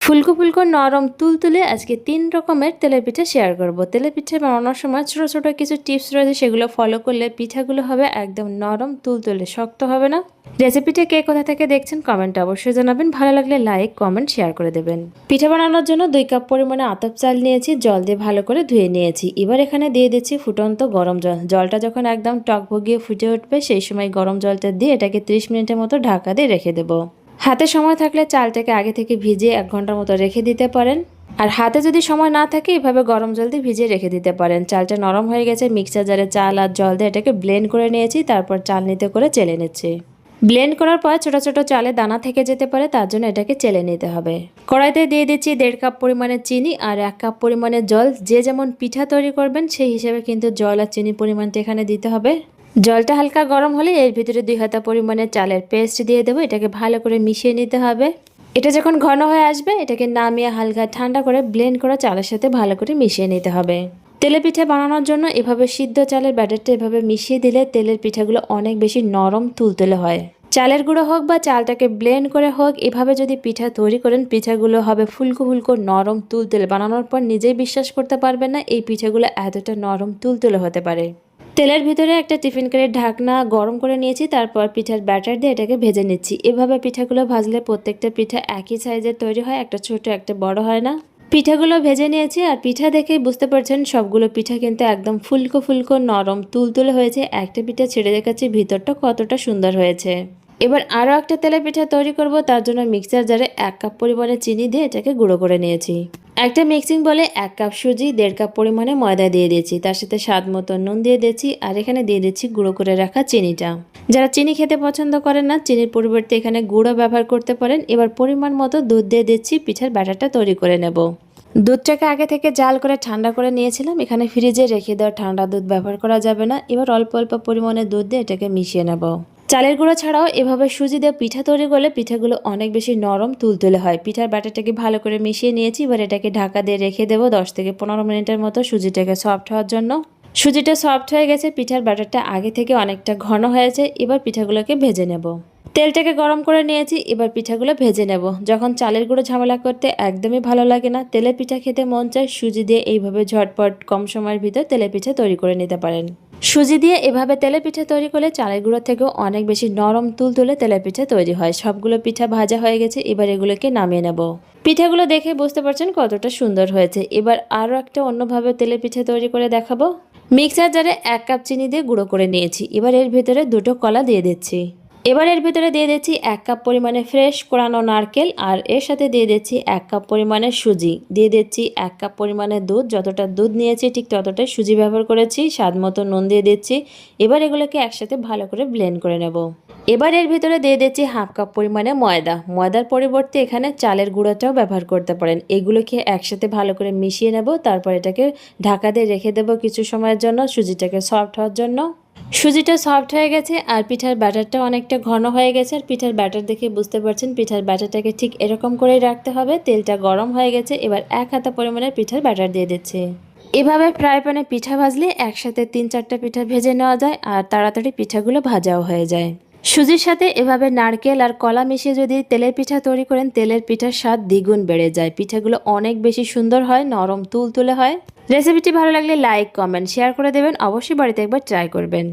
ফুলকো ফুলকো নরম তুলতুলে আজকে 3 রকমের তেলের পিঠা শেয়ার করব। তেলের পিঠা বানানোর সময় ছোট ছোট কিছু টিপস রয়েছে, সেগুলো ফলো করলে পিঠাগুলো হবে একদম নরম তুলতুলে, শক্ত হবে না। রেসিপিটা কে কোথা থেকে দেখছেন কমেন্টে অবশ্যই জানাবেন। ভালো লাগলে লাইক কমেন্ট শেয়ার করে দেবেন। পিঠা বানানোর জন্য 2 কাপ পরিমাণে আতপ চাল নিয়েছি, জল দিয়ে ভালো করে ধুয়ে নিয়েছি। এবার এখানে দিয়ে দিচ্ছি ফুটন্ত গরম জল। জলটা যখন একদম টকবগিয়ে ফুটে উঠবে সেই সময় গরম জলটা দিয়ে এটাকে 30 মিনিটের মতো ঢাকা দিয়ে রেখে দেবো। হাতে সময় থাকলে চালটাকে আগে থেকে ভিজিয়ে 1 ঘন্টার মতো রেখে দিতে পারেন। আর হাতে যদি সময় না থাকে এভাবে গরম জল দিয়ে ভিজিয়ে রেখে দিতে পারেন। চালটা নরম হয়ে গেছে, মিক্সার জারে চাল আর জল দিয়ে এটাকে ব্লেন্ড করে নিয়েছি, তারপর চালনিতে করে চেলে নিচ্ছি। ব্লেন্ড করার পর ছোট ছোট চালে দানা থেকে যেতে পারে, তার জন্য এটাকে চেলে নিতে হবে। কড়াইতে দিয়ে দিচ্ছি 1.5 কাপ পরিমাণে চিনি আর 1 কাপ পরিমাণে জল। যে যেমন পিঠা তৈরি করবেন সেই হিসেবে কিন্তু জল আর চিনি পরিমাণটা এখানে দিতে হবে। জলটা হালকা গরম হলে এর ভিতরে 2 হাতা পরিমাণে চালের পেস্ট দিয়ে দেবো। এটাকে ভালো করে মিশিয়ে নিতে হবে। এটা যখন ঘন হয়ে আসবে এটাকে নামিয়ে হালকা ঠান্ডা করে ব্লেন্ড করা চালের সাথে ভালো করে মিশিয়ে নিতে হবে। তেলের পিঠা বানানোর জন্য এভাবে সিদ্ধ চালের ব্যাটারটা এভাবে মিশিয়ে দিলে তেলের পিঠাগুলো অনেক বেশি নরম তুলতুলে হয়। চালের গুঁড়ো হোক বা চালটাকে ব্লেন্ড করে হোক, এভাবে যদি পিঠা তৈরি করেন পিঠাগুলো হবে ফুলকো ফুলকো নরম তুলতুলে। বানানোর পর নিজেই বিশ্বাস করতে পারবেন না এই পিঠাগুলো এতটা নরম তুলতুলে হতে পারে। তেলের ভিতরে একটা টিফিন কারির ঢাকনা গরম করে নিয়েছি, তারপর পিঠার ব্যাটার দিয়ে এটাকে ভেজে নিচ্ছি। এভাবে পিঠাগুলো ভাজলে প্রত্যেকটা পিঠা একই সাইজের তৈরি হয়, একটা ছোট একটা বড় হয় না। পিঠাগুলো ভেজে নিয়েছি আর পিঠা দেখেই বুঝতে পারছেন সবগুলো পিঠা কিন্তু একদম ফুলকো ফুলকো নরম তুলতুলে হয়েছে। একটা পিঠা ছেড়ে দেখাচ্ছি ভিতরটা কতটা সুন্দর হয়েছে। এবার আরও একটা তেলের পিঠা তৈরি করব, তার জন্য মিক্সার জারে 1 কাপ পরিমাণে চিনি দিয়ে এটাকে গুঁড়ো করে নিয়েছি। একটা মিক্সিং বলে 1 কাপ সুজি, 1.5 কাপ পরিমাণে ময়দা দিয়ে দিয়েছি, তার সাথে স্বাদ মতো নুন দিয়ে দিয়েছি আর এখানে দিয়ে দিচ্ছি গুঁড়ো করে রাখা চিনিটা। যারা চিনি খেতে পছন্দ করেন না চিনির পরিবর্তে এখানে গুঁড়ো ব্যবহার করতে পারেন। এবার পরিমাণ মতো দুধ দিয়ে দিচ্ছি, পিঠার ব্যাটারটা তৈরি করে নেব। দুধটাকে আগে থেকে জাল করে ঠান্ডা করে নিয়েছিলাম, এখানে ফ্রিজে রেখে দেওয়া ঠান্ডা দুধ ব্যবহার করা যাবে না। এবার অল্প অল্প পরিমাণে দুধ দিয়ে এটাকে মিশিয়ে নেব। চালের গুঁড়ো ছাড়াও এভাবে সুজি দিয়ে পিঠা তৈরি করলে পিঠাগুলো অনেক বেশি নরম তুলতুলে হয়। পিঠার ব্যাটারটাকে ভালো করে মিশিয়ে নিয়েছি, এবার এটাকে ঢাকা দিয়ে রেখে দেবো 10 থেকে 15 মিনিটের মতো সুজিটাকে সফট হওয়ার জন্য। সুজিটা সফট হয়ে গেছে, পিঠার ব্যাটারটা আগে থেকে অনেকটা ঘন হয়েছে। এবার পিঠাগুলোকে ভেজে নেব। তেলটাকে গরম করে নিয়েছি, এবার পিঠাগুলো ভেজে নেব। যখন চালের গুঁড়ো ঝামেলা করতে একদমই ভালো লাগে না, তেলের পিঠা খেতে মন চায়, সুজি দিয়ে এইভাবে ঝটপট কম সময়ের ভিতর তেলের পিঠা তৈরি করে নিতে পারেন। সুজি দিয়ে এভাবে তেলের পিঠা তৈরি করলে চালের গুঁড়ো থেকেও অনেক বেশি নরম তুলতুলে তেলের পিঠা তৈরি হয়। সবগুলো পিঠা ভাজা হয়ে গেছে, এবার এগুলোকে নামিয়ে নেব। পিঠাগুলো দেখে বুঝতে পারছেন কতটা সুন্দর হয়েছে। এবার আরও একটা অন্যভাবে তেলের পিঠা তৈরি করে দেখাবো। মিক্সার জারে 1 কাপ চিনি দিয়ে গুঁড়ো করে নিয়েছি, এবার এর ভিতরে 2টো কলা দিয়ে দিচ্ছি। এবার এর ভিতরে দিয়ে দিচ্ছি 1 কাপ পরিমাণে ফ্রেশ কোরানো নারকেল আর এর সাথে দিয়ে দিচ্ছি 1 কাপ পরিমাণে সুজি, দিয়ে দিচ্ছি 1 কাপ পরিমাণে দুধ। যতটা দুধ নিয়েছি ঠিক ততটাই সুজি ব্যবহার করেছি, স্বাদ মতো নুন দিয়ে দিচ্ছি। এবার এগুলোকে একসাথে ভালো করে ব্লেন্ড করে নেব। এবার এর ভিতরে দিয়ে দিচ্ছি 1/2 কাপ পরিমাণে ময়দা। ময়দার পরিবর্তে এখানে চালের গুঁড়োটাও ব্যবহার করতে পারেন। এগুলোকে একসাথে ভালো করে মিশিয়ে নেব, তারপর এটাকে ঢাকা দিয়ে রেখে দেবো কিছু সময়ের জন্য সুজিটাকে সফট হওয়ার জন্য। সুজিটা সফট হয়ে গেছে আর পিঠার ব্যাটারটা অনেকটা ঘন হয়ে গেছে। আর পিঠার ব্যাটার দেখে বুঝতে পারছেন পিঠার ব্যাটারটাকে ঠিক এরকম করেই রাখতে হবে। তেলটা গরম হয়ে গেছে, এবার 1 হাতা পরিমাণে পিঠার ব্যাটার দিয়ে দিচ্ছি। এভাবে ফ্রাই প্যানে পিঠা ভাজলে একসাথে 3-4টা পিঠা ভেজে নেওয়া যায় আর তাড়াতাড়ি পিঠাগুলো ভাজাও হয়ে যায়। সুজির সাথে এভাবে নারকেল আর কলা মিশিয়ে যদি তেলের পিঠা তৈরি করেন তেলের পিঠার স্বাদ দ্বিগুণ বেড়ে যায়। পিঠাগুলো অনেক বেশি সুন্দর হয়, নরম তুলতুলে হয়। রেসিপিটি ভালো লাগলে লাইক কমেন্ট শেয়ার করে দেবেন। অবশ্যই বাড়িতে একবার ট্রাই করবেন।